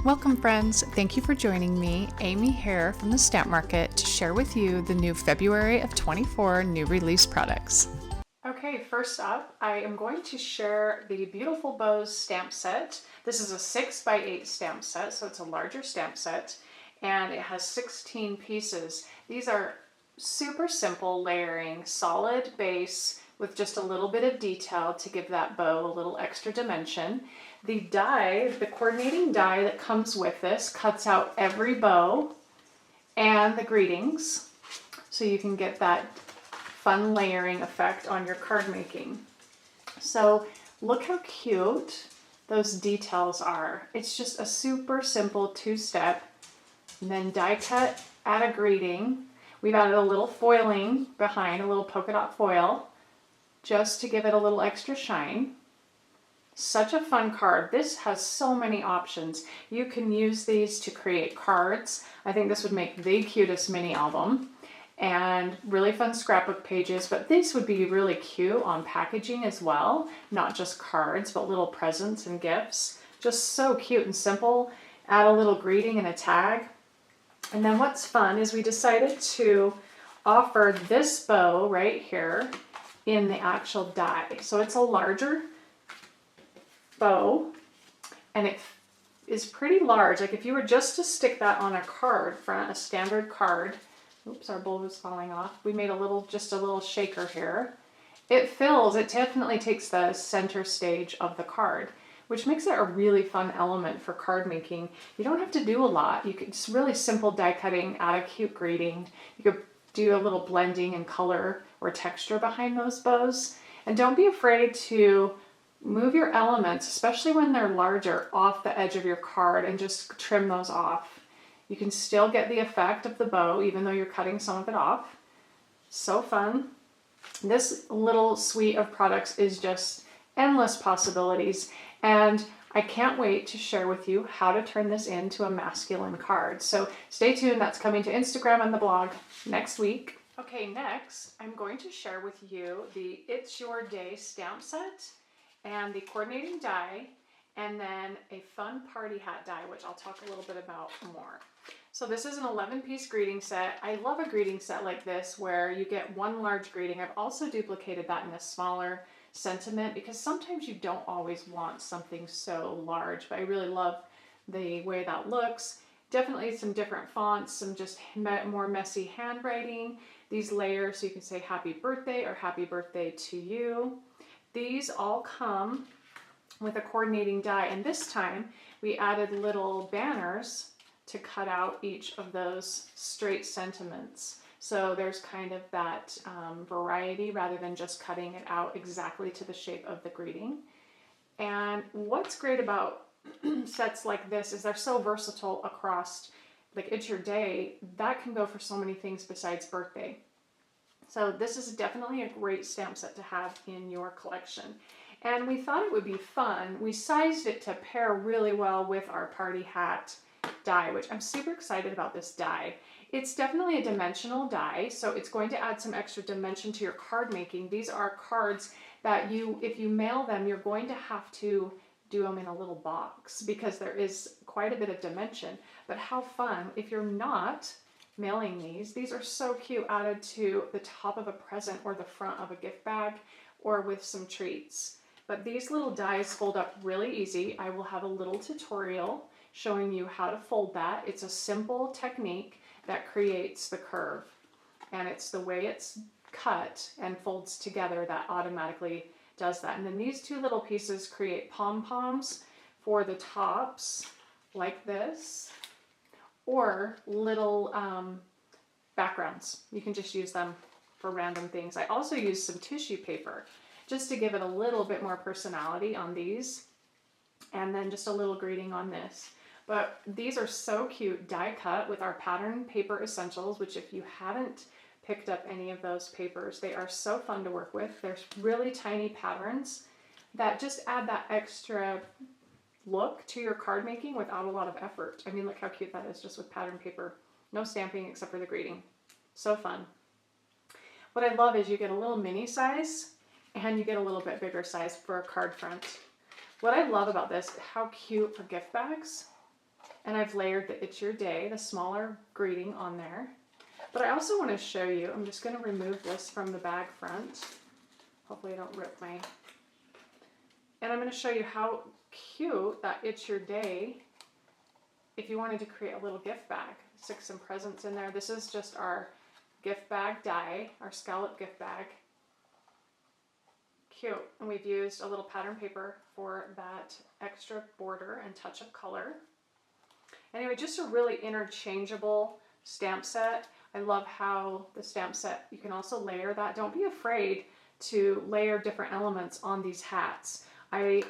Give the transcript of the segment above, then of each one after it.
Welcome friends, thank you for joining me, Amy here from the Stamp Market, to share with you the new February of 24 new release products. Okay, first up, I am going to share the beautiful Bose Stamp Set. This is a 6x8 stamp set, so it's a larger stamp set, and it has 16 pieces. These are super simple layering, solid base with just a little bit of detail to give that bow a little extra dimension. The die, the coordinating die that comes with this, cuts out every bow and the greetings, so you can get that fun layering effect on your card making. So look how cute those details are. It's just a super simple two-step, and then die cut, add a greeting. We've added a little foiling behind, a little polka dot foil, just to give it a little extra shine. Such a fun card. This has so many options. You can use these to create cards. I think this would make the cutest mini album, and really fun scrapbook pages, but these would be really cute on packaging as well, not just cards, but little presents and gifts. Just so cute and simple. Add a little greeting and a tag. And then what's fun is we decided to offer this bow right here in the actual die. So it's a larger bow, and it is pretty large. Like if you were just to stick that on a card, a standard card, oops, our bowl was falling off. We made just a little shaker here. It fills, it definitely takes the center stage of the card, which makes it a really fun element for card making. You don't have to do a lot. You could just really simple die cutting, add a cute greeting. You could do a little blending and color or texture behind those bows. And don't be afraid to move your elements, especially when they're larger, off the edge of your card and just trim those off. You can still get the effect of the bow even though you're cutting some of it off. So fun. This little suite of products is just endless possibilities, and I can't wait to share with you how to turn this into a masculine card. So stay tuned, that's coming to Instagram and the blog next week. Okay, next I'm going to share with you the It's Your Day stamp set and the coordinating die, and then a fun party hat die, which I'll talk a little bit about more. So this is an 11-piece greeting set. I love a greeting set like this where you get one large greeting. I've also duplicated that in a smaller sentiment because sometimes you don't always want something so large, but I really love the way that looks. Definitely some different fonts, some just more messy handwriting. These layers, so you can say happy birthday or happy birthday to you. These all come with a coordinating die, and this time we added little banners to cut out each of those straight sentiments. So there's kind of that variety rather than just cutting it out exactly to the shape of the greeting. And what's great about sets like this is they're so versatile across, like It's Your Day, that can go for so many things besides birthday. So this is definitely a great stamp set to have in your collection. And we thought it would be fun. We sized it to pair really well with our party hat die, which I'm super excited about this die. It's definitely a dimensional die, so it's going to add some extra dimension to your card making. These are cards that if you mail them, you're going to have to do them in a little box because there is quite a bit of dimension. But how fun if you're not mailing these are so cute, added to the top of a present or the front of a gift bag or with some treats. But these little dies fold up really easy. I will have a little tutorial showing you how to fold that. It's a simple technique that creates the curve, and it's the way it's cut and folds together that automatically does that. And then these two little pieces create pom-poms for the tops like this, or little backgrounds. You can just use them for random things. I also use some tissue paper just to give it a little bit more personality on these, and then just a little greeting on this. But these are so cute, die cut with our pattern paper essentials, which if you haven't picked up any of those papers, they are so fun to work with. There's really tiny patterns that just add that extra look to your card making without a lot of effort. I mean, look how cute that is just with pattern paper. No stamping except for the greeting. So fun. What I love is you get a little mini size and you get a little bit bigger size for a card front. What I love about this, how cute for gift bags. And I've layered the It's Your Day, the smaller greeting on there. But I also want to show you, I'm just going to remove this from the bag front. Hopefully I don't rip my... And I'm going to show you how cute that It's Your Day, if you wanted to create a little gift bag, stick some presents in there. This is just our gift bag die, our scallop gift bag. Cute. And we've used a little pattern paper for that extra border and touch of color. Anyway, just a really interchangeable stamp set. I love how the stamp set, you can also layer that. Don't be afraid to layer different elements on these hats. I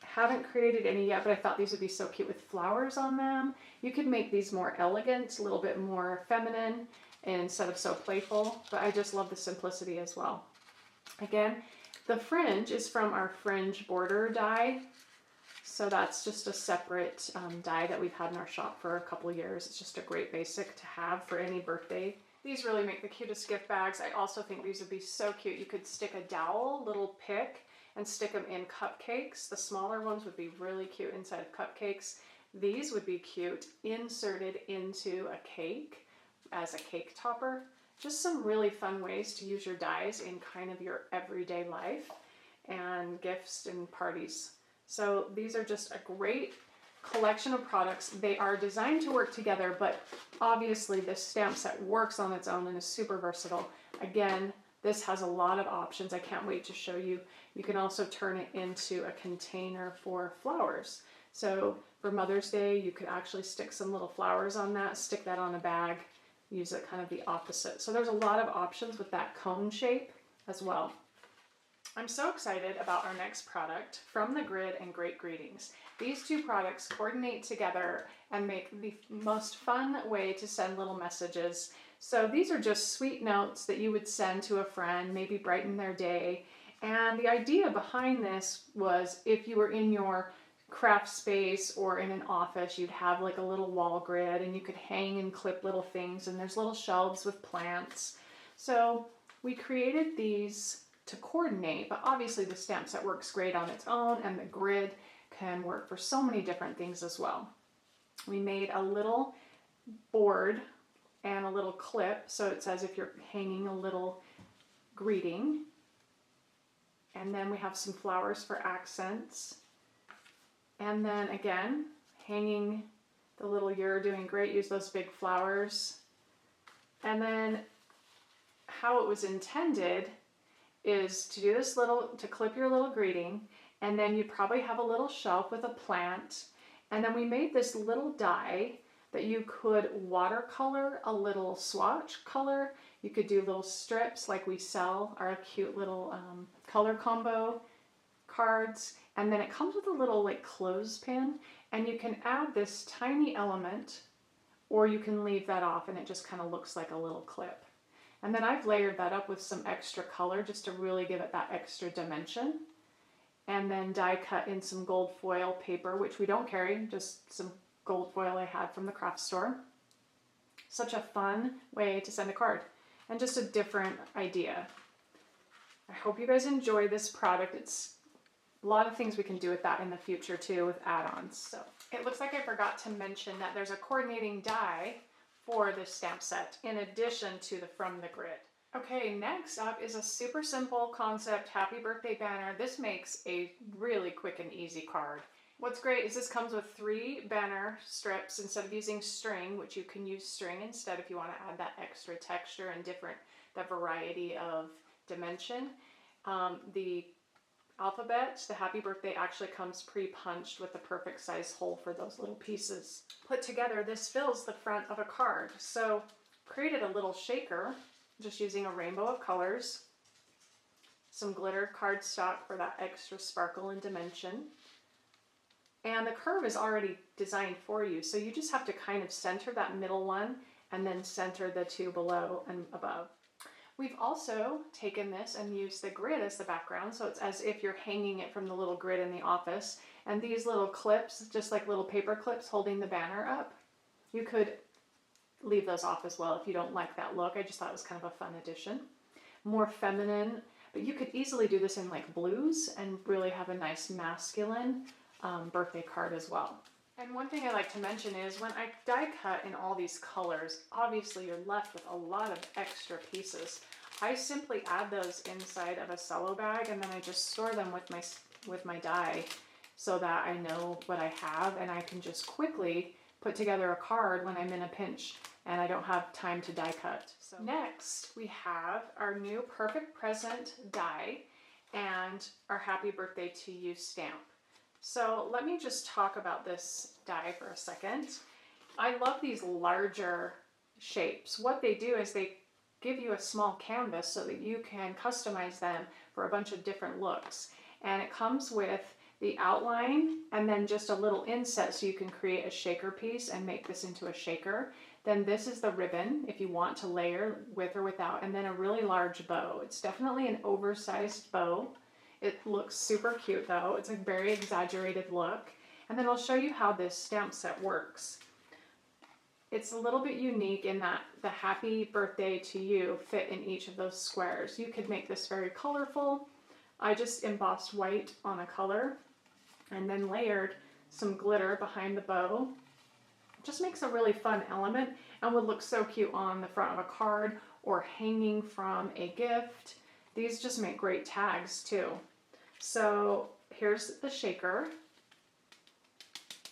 haven't created any yet, but I thought these would be so cute with flowers on them. You could make these more elegant, a little bit more feminine instead of so playful, but I just love the simplicity as well. Again, the fringe is from our fringe border die. So that's just a separate die that we've had in our shop for a couple of years. It's just a great basic to have for any birthday. These really make the cutest gift bags. I also think these would be so cute. You could stick a dowel, little pick, and stick them in cupcakes. The smaller ones would be really cute inside of cupcakes. These would be cute inserted into a cake as a cake topper. Just some really fun ways to use your dies in kind of your everyday life and gifts and parties. So these are just a great collection of products. They are designed to work together, but obviously this stamp set works on its own and is super versatile. Again, this has a lot of options. I can't wait to show you. You can also turn it into a container for flowers. So for Mother's Day, you could actually stick some little flowers on that, stick that on a bag, use it kind of the opposite. So there's a lot of options with that cone shape as well. I'm so excited about our next product, From the Grid and Great Greetings. These two products coordinate together and make the most fun way to send little messages. So these are just sweet notes that you would send to a friend, maybe brighten their day. And the idea behind this was if you were in your craft space or in an office, you'd have like a little wall grid and you could hang and clip little things, and there's little shelves with plants. So we created these to coordinate, but obviously the stamp set works great on its own, and the grid can work for so many different things as well. We made a little board and a little clip, so it says if you're hanging a little greeting, and then we have some flowers for accents, and then again hanging the little "You're Doing Great," use those big flowers. And then how it was intended is to do this little, to clip your little greeting, and then you'd probably have a little shelf with a plant. And then we made this little die that you could watercolor a little swatch color. You could do little strips like we sell our cute little color combo cards. And then it comes with a little like clothespin, and you can add this tiny element, or you can leave that off and it just kind of looks like a little clip. And then I've layered that up with some extra color just to really give it that extra dimension. And then die cut in some gold foil paper, which we don't carry, just some gold foil I had from the craft store. Such a fun way to send a card and just a different idea. I hope you guys enjoy this product. It's a lot of things we can do with that in the future too with add-ons. So it looks like I forgot to mention that there's a coordinating die for this stamp set in addition to the From the Grid. Okay, next up is a super simple concept happy birthday banner. This makes a really quick and easy card. What's great is this comes with 3 banner strips instead of using string, which you can use string instead if you want to add that extra texture and that variety of dimension. The alphabet, the happy birthday, actually comes pre-punched with the perfect size hole for those little pieces. Put together, this fills the front of a card. So created a little shaker just using a rainbow of colors, some glitter cardstock for that extra sparkle and dimension. And the curve is already designed for you, so you just have to kind of center that middle one and then center the 2 below and above. We've also taken this and used the grid as the background, so it's as if you're hanging it from the little grid in the office. And these little clips, just like little paper clips holding the banner up, you could leave those off as well if you don't like that look. I just thought it was kind of a fun addition. More feminine, but you could easily do this in like blues and really have a nice masculine birthday card as well. And one thing I like to mention is when I die cut in all these colors, obviously you're left with a lot of extra pieces. I simply add those inside of a cello bag and then I just store them with my die so that I know what I have and I can just quickly put together a card when I'm in a pinch and I don't have time to die cut. So next we have our new Perfect Present die and our Happy Birthday to You stamp. So let me just talk about this die for a second. I love these larger shapes. What they do is they give you a small canvas so that you can customize them for a bunch of different looks. And it comes with the outline and then just a little inset so you can create a shaker piece and make this into a shaker. Then this is the ribbon if you want to layer with or without, and then a really large bow. It's definitely an oversized bow. It looks super cute though. It's a very exaggerated look. And then I'll show you how this stamp set works. It's a little bit unique in that the Happy Birthday to You fit in each of those squares. You could make this very colorful. I just embossed white on a color and then layered some glitter behind the bow. It just makes a really fun element and would look so cute on the front of a card or hanging from a gift. These just make great tags too. So here's the shaker.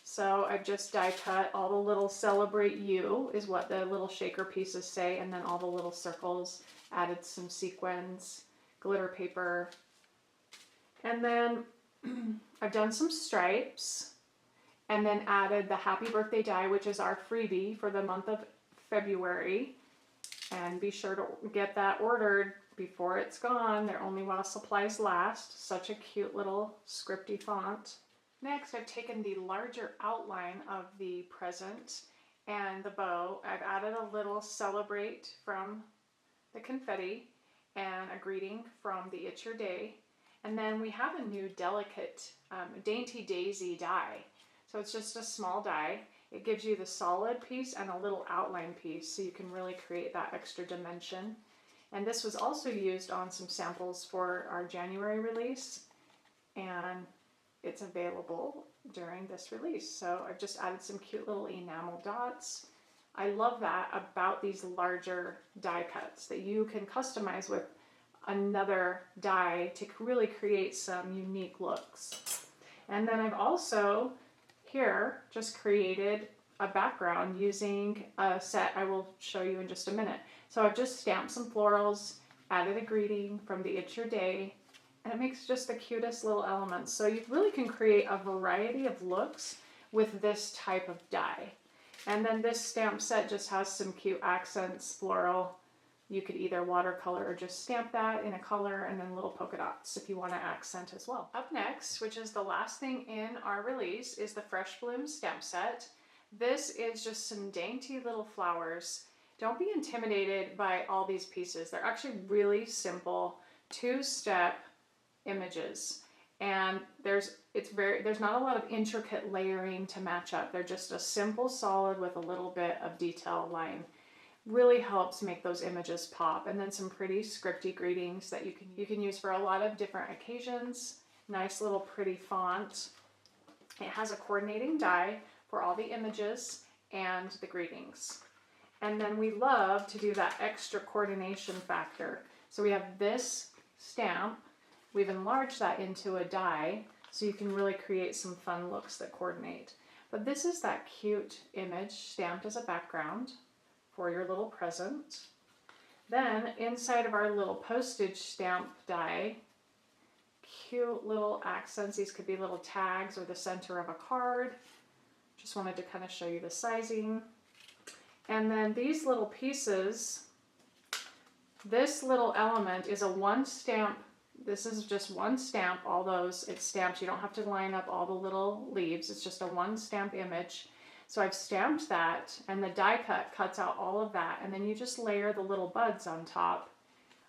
So I've just die cut all the little Celebrate You is what the little shaker pieces say, and then all the little circles, added some sequins, glitter paper. And then I've done some stripes and then added the Happy Birthday die, which is our freebie for the month of February. And be sure to get that ordered before it's gone. They're only while supplies last. Such a cute little scripty font. Next, I've taken the larger outline of the present and the bow. I've added a little celebrate from the confetti and a greeting from the It's Your Day. And then we have a new delicate Dainty Daisy die. So it's just a small die. It gives you the solid piece and a little outline piece so you can really create that extra dimension. And this was also used on some samples for our January release, and it's available during this release. So I've just added some cute little enamel dots. I love that about these larger die cuts, that you can customize with another die to really create some unique looks. And then I've also here just created a background using a set I will show you in just a minute. So I've just stamped some florals, added a greeting from the It's Your Day, and it makes just the cutest little elements. So you really can create a variety of looks with this type of die. And then this stamp set just has some cute accents, floral. You could either watercolor or just stamp that in a color, and then little polka dots if you want to accent as well. Up next, which is the last thing in our release, is the Fresh Bloom Stamp Set. This is just some dainty little flowers. Don't be intimidated by all these pieces. They're actually really simple two-step images, and there's not a lot of intricate layering to match up. They're just a simple solid with a little bit of detail line. Really helps make those images pop. And then some pretty scripty greetings that you can use for a lot of different occasions. Nice little pretty font. It has a coordinating die for all the images and the greetings. And then we love to do that extra coordination factor. So we have this stamp. We've enlarged that into a die so you can really create some fun looks that coordinate. But this is that cute image stamped as a background for your little present. Then inside of our little postage stamp die, cute little accents. These could be little tags or the center of a card. Just wanted to kind of show you the sizing. And then these little pieces, this little element is a one stamp. This is just one stamp, all those, it's stamped. You don't have to line up all the little leaves. It's just a one stamp image. So I've stamped that, and the die cut cuts out all of that, and then you just layer the little buds on top.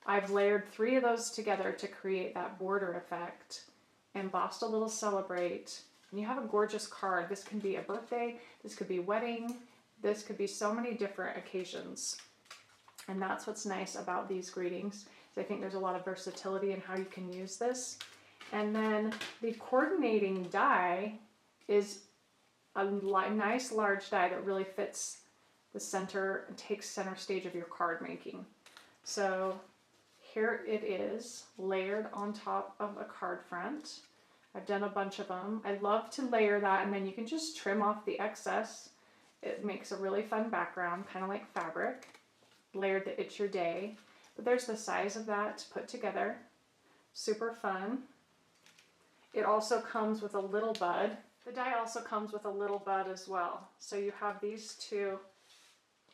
I've layered 3 of those together to create that border effect. Embossed a little celebrate, and you have a gorgeous card. This can be a birthday, this could be wedding, this could be so many different occasions. And that's what's nice about these greetings. So I think there's a lot of versatility in how you can use this. And then the coordinating die is a nice large die that really fits the center and takes center stage of your card making. So here it is, layered on top of a card front. I've done a bunch of them. I love to layer that, and then you can just trim off the excess. It makes a really fun background, kind of like fabric. Layered the It's Your Day. But there's the size of that to put together. Super fun. It also comes with a little bud. The die also comes with a little bud as well. So you have these two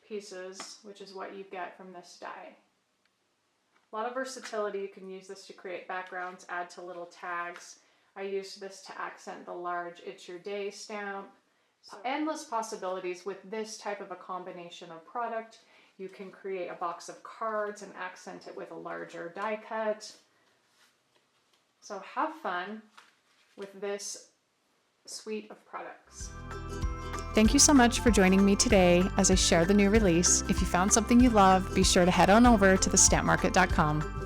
pieces, which is what you get from this die. A lot of versatility. You can use this to create backgrounds, add to little tags. I used this to accent the large It's Your Day stamp. So endless possibilities with this type of a combination of product. You can create a box of cards and accent it with a larger die cut. So have fun with this suite of products. Thank you so much for joining me today as I share the new release. If you found something you love, be sure to head on over to thestampmarket.com.